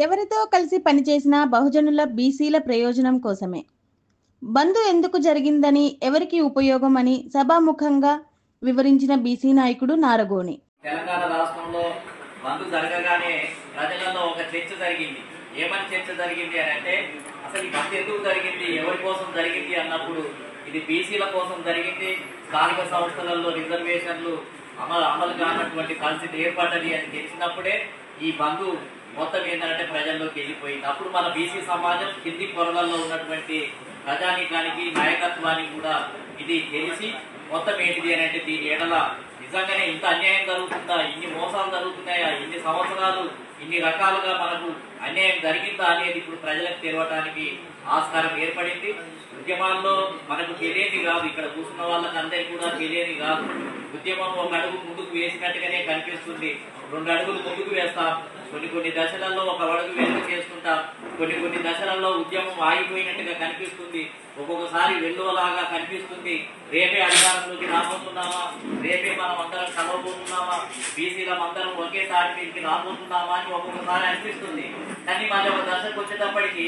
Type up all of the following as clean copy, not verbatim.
ఎవరితో కలిసి పనిచేసినా బహుజనుల బీసీల ప్రయోజనం కోసమే. బంద్ ఎందుకు జరిగిందని, ఎవరికి ఉపయోగం అని సభాముఖంగా వివరించిన బీసీ నాయకుడు నారగోని. తెలంగాణ రాష్ట్రంలో బంద్ జరగగానే ప్రజలలో ఒక చర్చ జరిగింది. ఏమని చర్చ జరిగింది అని అంటే, అసలు ఈ బంద్ ఎందుకు జరిగింది, ఎవరి కోసం జరిగింది అన్నప్పుడు ఇది బీసీల కోసం జరిగింది. స్థానిక సంస్థలలో రిజర్వేషన్లు అమలు కానటువంటి పరిస్థితి ఏర్పడ్డది అని తెలిసినప్పుడే ఈ బంద్ మొత్తం ఏంటంటే ప్రజల్లోకి వెళ్ళిపోయింది. అప్పుడు మన బీసీ సమాజం కింది పొరలలో ఉన్నటువంటి ప్రజానీకానికి నాయకత్వానికి కూడా ఇది తెలిసి మొత్తం ఏంటిది అని అంటే దీని ఎడల నిజంగానే ఇంత అన్యాయం జరుగుతుందా, ఇన్ని మోసాలు జరుగుతున్నాయా, ఇన్ని సంవత్సరాలు ఇన్ని రకాలుగా మనకు అన్యాయం జరిగిందా అనేది ఇప్పుడు ప్రజలకు తెలవటానికి ఆస్కారం ఏర్పడింది. ఉద్యమాల్లో మనకు తెలియని కాదు, ఇక్కడ కూర్చున్న వాళ్ళకి అందరికీ కూడా తెలియని కాదు. ఉద్యమం ఒక అడుగు ముందుకు వేసినట్టుగానే కనిపిస్తుంది, 2 అడుగులు ముందుకు వేస్తాం, కొన్ని దశలలో ఒక అడుగు వెనుక చేసుకుంటాం, కొన్ని దశలలో ఉద్యమం ఆగిపోయినట్టుగా కనిపిస్తుంది, ఒక్కొక్కసారి వెల్లువలాగా కనిపిస్తుంది. రేపే అధికారంలోకి రాబోతున్నామా, రేపే మనం అందరం కలవబోతున్నామా, బీసీలం అందరం ఒకే తాటి మీదకి రాబోతున్నామా అని ఒక్కొక్కసారి అనిపిస్తుంది. కానీ మళ్ళీ ఒక దశకు వచ్చేటప్పటికి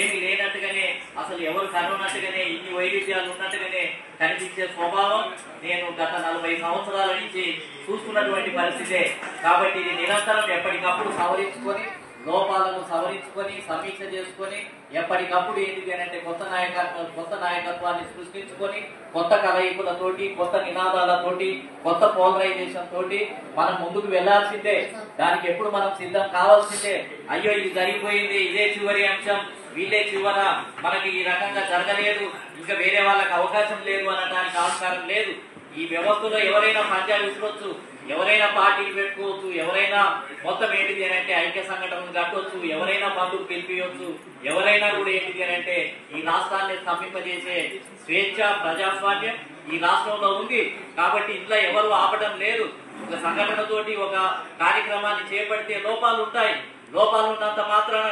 ఏమి లేనట్టుగానే, అసలు ఎవరు కనున్నట్టుగానే, ఇన్ని వైవిధ్యాలు ఉన్నట్టుగానే కనిపించే స్వభావం నేను గత 40 సంవత్సరాల నుంచి చూస్తున్నటువంటి పరిస్థితే. కాబట్టి ఇది నిరంతరం ఎప్పటికప్పుడు సవరించుకొని, లోపాలను సవరించుకొని, సమీక్ష చేసుకొని, ఎప్పటికప్పుడు ఏంటిది అని అంటే కొత్త నాయకత్వాన్ని సృష్టించుకొని, కొత్త కలయికలతోటి, కొత్త నినాదాలతోటి, కొత్త పోలరైజేషన్ తోటి మనం ముందుకు వెళ్లాల్సిందే. దానికి ఎప్పుడు మనం సిద్ధం కావాల్సిందే. అయ్యో ఇది జరిగిపోయింది, ఇదే చివరి అంశం, వీళ్ళే చివర, మనకి ఈ రకంగా జరగలేదు, ఇంకా వేరే వాళ్ళకి అవకాశం లేదు అనడానికి ఆస్కారం లేదు. ఈ వ్యవస్థలో ఎవరైనా పంచాలు విసుకోవచ్చు, ఎవరైనా పార్టీలు పెట్టుకోవచ్చు, ఎవరైనా మొత్తం ఏంటిది అని అంటే ఐక్య సంఘటనలు కట్టవచ్చు, ఎవరైనా బంధుకు పిలిపియవచ్చు, ఎవరైనా కూడా ఏంటిది అని అంటే ఈ రాష్ట్రాన్ని స్తంభింపజేసే స్వేచ్ఛ, ప్రజాస్వామ్యం ఈ రాష్ట్రంలో ఉంది. కాబట్టి ఇంట్లో ఎవరు ఆపడం లేదు. ఒక సంఘటనతోటి ఒక కార్యక్రమాన్ని చేపడితే లోపాలు ఉంటాయి. లోపాలు ఉన్నంత మాత్రాన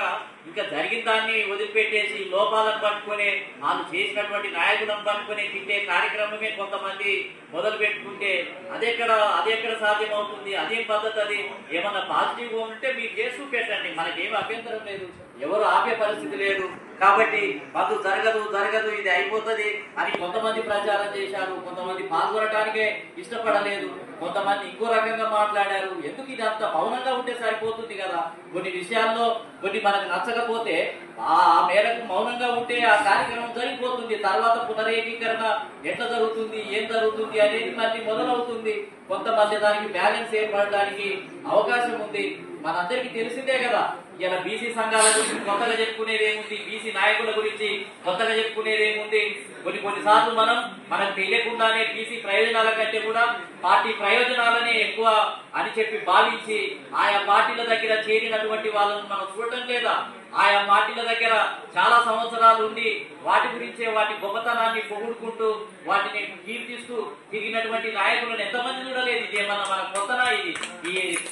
ఇంకా జరిగిన దాన్ని వదిలిపెట్టేసి లోపాలను పట్టుకుని, వాళ్ళు చేసినటువంటి నాయకులను పట్టుకుని తిట్టే కార్యక్రమమే కొంతమంది మొదలు పెట్టుకుంటే అదెక్కడ సాధ్యం అవుతుంది? అదేం పద్ధతి? అది ఏమన్నా పాజిటివ్గా ఉంటే మీరు చేసి పెట్టండి, మనకేం అభ్యంతరం లేదు, ఎవరు ఆపే పరిస్థితి లేదు. కాబట్టి మాకు జరగదు ఇది అయిపోతుంది అని కొంతమంది ప్రచారం చేశారు, కొంతమంది పాల్గొనటానికే ఇష్టపడలేదు, కొంతమంది ఇంకో రకంగా మాట్లాడారు. ఎందుకు ఇది అంత మౌనంగా ఉంటే సరిపోతుంది కదా. కొన్ని విషయాల్లో కొన్ని మనకు నచ్చకపోతే ఆ మేరకు మౌనంగా ఉంటే ఆ కార్యక్రమం జరిగిపోతుంది. తర్వాత పునరేకీకరణ ఎట్లా జరుగుతుంది, ఏం జరుగుతుంది అనేది మళ్ళీ మొదలవుతుంది. కొంతమంది దానికి బ్యాలెన్స్ ఏర్పడడానికి అవకాశం ఉంది. మనందరికీ తెలిసిందే కదా. ఇలా బీసీ సంఘాల గురించి కొత్తగా చెప్పుకునేది ఏముంది, బీసీ నాయకుల గురించి కొత్తగా చెప్పుకునేది ఏముంది. కొన్నిసార్లు మనకు తెలియకుండానే బీసీ ప్రయోజనాల కంటే కూడా పార్టీ ప్రయోజనాలనే ఎక్కువ అని చెప్పి భావించి ఆయా పార్టీల దగ్గర చేరినటువంటి వాళ్ళను మనం చూడటం లేదా. ఆయా పార్టీల దగ్గర చాలా సంవత్సరాలు ఉండి వాటి గురించే, వాటి గొప్పతనాన్ని పొగుడుకుంటూ, వాటిని కీర్తిస్తూ తిరిగినటువంటి నాయకులను ఎంతమంది చూడలేదు. ఇదేమన్నా మన కొత్తనా? ఇది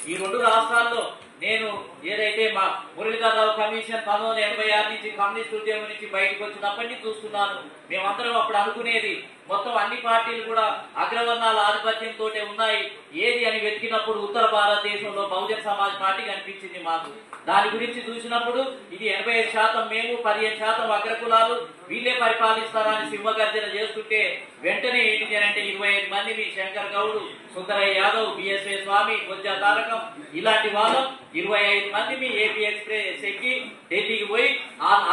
ఈ 2 రాష్ట్రాల్లో నేను ఏదైతే మా మురళీధరరావు కమిషన్ 1986 నుంచి కమ్యూనిస్ట్ ఉద్యమం నుంచి బయటకు వచ్చినప్పటి నుంచి చూస్తున్నాను. మేమందరం అప్పుడు అనుకునేది మొత్తం అన్ని పార్టీలు కూడా అగ్రవర్ణాల ఆధిపత్యంతో ఉన్నాయి. ఏది అని వెతికినప్పుడు ఉత్తర భారతదేశంలో బహుజన్ సమాజ్ పార్టీ కనిపించింది మాకు. దాని గురించి చూసినప్పుడు ఇది 85% మేము, 15% అగ్రకులాలు, వీళ్ళే పరిపాలిస్తారని సింహగర్జన చేస్తుంటే వెంటనే ఏంటిది అంటే 25 మందిని శంకర్ గౌడ్, సుందరయ్య యాదవ్, బిఎస్ఏ స్వామి, కొజ్జా తారకం ఇలాంటి వాళ్ళు 25 మందిని ఏపీ ఎక్స్ప్రెస్ ఎక్కి ఢిల్లీకి పోయి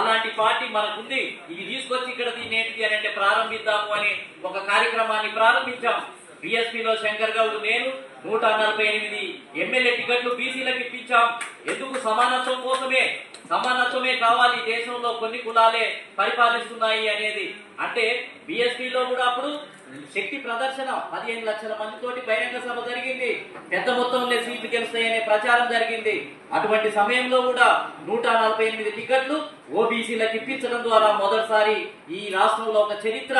అలాంటి పార్టీ మనకుంది, ఇది తీసుకొచ్చి ఇక్కడ దీన్ని ఏంటిది అని అంటే ప్రారంభిద్దాము అని ఒక కార్యక్రమాన్ని ప్రారంభించాం. బిఎస్పీలో శంకర్ గౌడ్, నేను 148 ఎమ్మెల్యే టికెట్లు బీసీలకు ఇప్పించాం. ఎందుకు? సమానత్వం కోసమే. సమానత్వమే కావాలి, దేశంలో కొన్ని కులాలే పరిపాలిస్తున్నాయి అనేది. అంటే బిఎస్పీలో కూడా అప్పుడు శక్తి ప్రదర్శన 15 లక్షల మందితోటి బహిరంగ సభ జరిగింది. పెద్ద మొత్తంలో సీట్లు గెలుస్తాయనే ప్రచారం జరిగింది. అటువంటి సమయంలో కూడా 148 టికెట్లు ఓబీసీలకు ఇప్పించడం ద్వారా మొదటిసారి ఈ రాష్ట్రంలో ఒక చరిత్ర.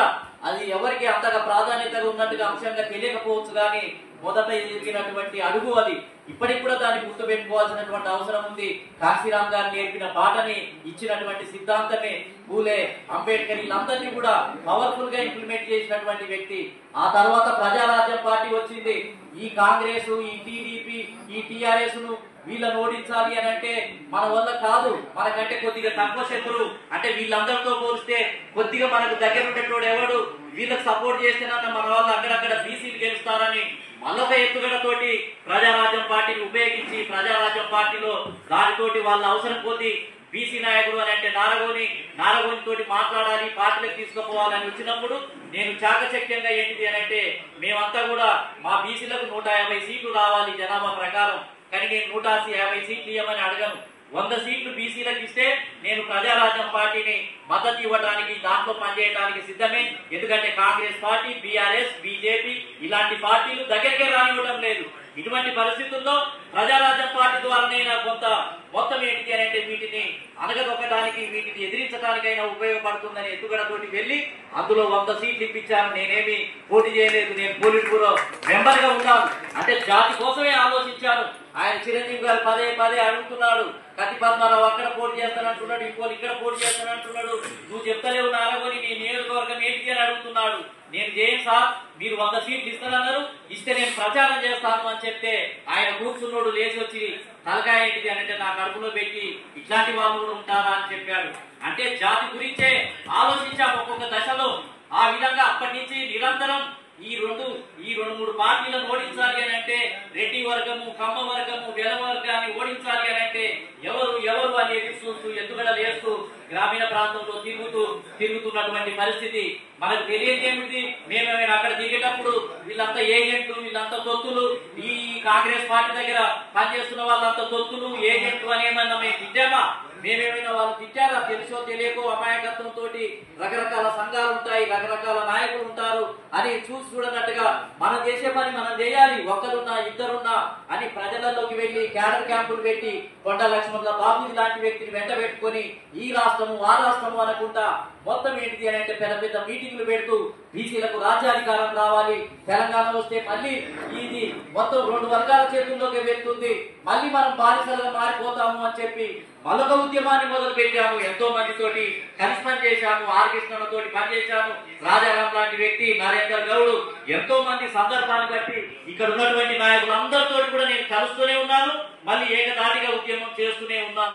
అది ఎవరికి అంతగా ప్రాధాన్యతగా ఉన్నట్టుగా అంశంగా తెలియకపోవచ్చు, కానీ మొదట జరిగినటువంటి అడుగు అది. ఇప్పటికి కూడా దాన్ని గుర్తుపెట్టుకోవాల్సినటువంటి అవసరం ఉంది. కాశీరామ్ గారు నేర్పిన పాటని, ఇచ్చినటువంటి సిద్ధాంతమే పూలే, అంబేద్కర్ వీళ్ళందరినీ కూడా పవర్ఫుల్ గా ఇంప్లిమెంట్ చేసినటువంటి వ్యక్తి. ఆ తర్వాత ప్రజారాజ్యం పార్టీ వచ్చింది. ఈ కాంగ్రెస్, ఈ టీడీపీ, ఈ టీఆర్ఎస్ ను వీళ్ళని ఓడించాలి అని అంటే మన వల్ల కాదు. మనకంటే కొద్దిగా తక్కువ శత్రువు, అంటే వీళ్ళందరితో పోలిస్తే కొద్దిగా మనకు దగ్గర ఉండేటోడు ఎవడు, వీళ్ళకి సపోర్ట్ చేస్తేనన్న మన వాళ్ళు అక్కడక్కడ బీసీలు గెలుస్తారని మళ్ళొక ఎత్తుగడతోటి ప్రజారాజ్యం పార్టీని ఉపయోగించి ప్రజారాజ్యం పార్టీలో దానితోటి వాళ్ళ అవసరం కొద్ది బీసీ నాయకుడు అని అంటే నారగోని తోటి మాట్లాడాలి, పార్టీలకు తీసుకుపోవాలని వచ్చినప్పుడు నేను చాకచక్యంగా ఏంటిది అని అంటే మేమంతా కూడా మా బీసీలకు 150 సీట్లు రావాలి జనాభా ప్రకారం, కానీ నేను 150 సీట్లు ఇవ్వమని అడగను. 100 సీట్లు బీసీలకు ఇస్తే నేను ప్రజారాజ్యం పార్టీని మద్దతు ఇవ్వడానికి, దాంట్లో పనిచేయడానికి సిద్ధమే. ఎందుకంటే కాంగ్రెస్ పార్టీ, బీఆర్ఎస్, బీజేపీ ఇలాంటి పార్టీలు దగ్గరికే రానివ్వడం లేదు. ఇటువంటి పరిస్థితుల్లో ప్రజారాజ్యం పార్టీ ద్వారానైనా కొంత మొత్తం ఏంటి అని అంటే వీటిని అనగదొక్కడానికి, వీటిని ఎదిరించడానికైనా ఉపయోగపడుతుందని ఎత్తుగడతోటి వెళ్ళి అందులో 100 సీట్లు ఇప్పించాను. నేనేమి పోటీ చేయలేదు, నేను పోలిట్ బ్యూరో మెంబర్ గా ఉన్నాను. అంటే జాతి కోసమే ఆలోచించాను. ఆయన చిరంజీవి గారు పదే అడుగుతున్నాడు, కత్తి పద్మారావు అక్కడ పోటీ చేస్తానంటున్నాడు, ఇంకోటి ఇక్కడ పోటీ చేస్తానంటున్నాడు, నువ్వు చెప్తలేవు నారగోని నీ నియోజకవర్గం ఏంటి అని అడుగుతున్నాడు. నేను చేయను సార్, మీరు 100 సీట్లు ఇస్తానన్నారు, ఇస్తే నేను ప్రచారం చేస్తాను అని చెప్తే ఆయన కూర్చున్నోడు లేచి వచ్చి తలకాయ ఏంటిది అని అంటే నా కడుపులో పెట్టి ఇట్లాంటి వాళ్ళు కూడా ఉంటారా అని చెప్పాడు. అంటే జాతి గురించే ఆలోచించాము ఒక్కొక్క దశలో. ఆ విధంగా అప్పటి నుంచి నిరంతరం ఈ రెండు మూడు పార్టీలను ఓడించాలి అని అంటే రెడ్డి వర్గము, కమ్మ వర్గము, వెల వర్గాన్ని ఓడించాలి అని అంటే ఎవరు అనేది చూస్తూ ఎత్తుగడలు వేస్తూ గ్రామీణ ప్రాంతంలో తిరుగుతున్నటువంటి పరిస్థితి. మనకు తెలియదు ఏమిటి, మేమేమైనా అక్కడ దిగేటప్పుడు వీళ్ళంతా ఏజెంట్లు, వీళ్ళంతా తొత్తులు, ఈ కాంగ్రెస్ పార్టీ దగ్గర పనిచేస్తున్న వాళ్ళంతా తొత్తులు, ఏజెంట్లు అనేమన్నా మేము తిట్టామా? మేమేమైనా వాళ్ళు తిట్టారా? తెలుసో తెలియకో అమాయకత్వంతో రకరకాల సంఘాలు ఉంటాయి, రకరకాల నాయకులు ఉంటారు అని చూడనట్టుగా మనం చేసే పని మనం చేయాలి, ఒక్కరున్నా ఇద్దరున్నా అని ప్రజలలోకి వెళ్లి క్యాడర్ క్యాంపులు పెట్టి కొండ లక్ష్మణుల బాబు లాంటి వ్యక్తిని వెంట పెట్టుకొని ఈ రాష్ట్రము ఆ రాష్ట్రము అనుకుంటా మొత్తం ఏంటిది అని అంటే పెద్ద మీటింగ్లు పెడుతూ బీసీలకు రాజ్యాధికారం రావాలి, తెలంగాణ వస్తే మళ్ళీ ఇది మొత్తం 2 వర్గాల చేతుల్లోకి వెళ్తుంది, మళ్ళీ మనం బానిసలుగా మారిపోతాము అని చెప్పి మరొక ఉద్యమాన్ని మొదలు పెట్టాము. ఎంతో మందితోటి కలిసి పనిచేశాము, ఆర్ కృష్ణతోటి పనిచేశాము, రాజారాం లాంటి వ్యక్తి, నరేందర్ గౌడ్, ఎంతో మంది సందర్భాన్ని బట్టి ఇక్కడ ఉన్నటువంటి నాయకులు అందరితో కూడా నేను కలుస్తూనే ఉన్నాను, మళ్ళీ ఏకదాటిగా ఉద్యమం చేస్తూనే ఉన్నాను.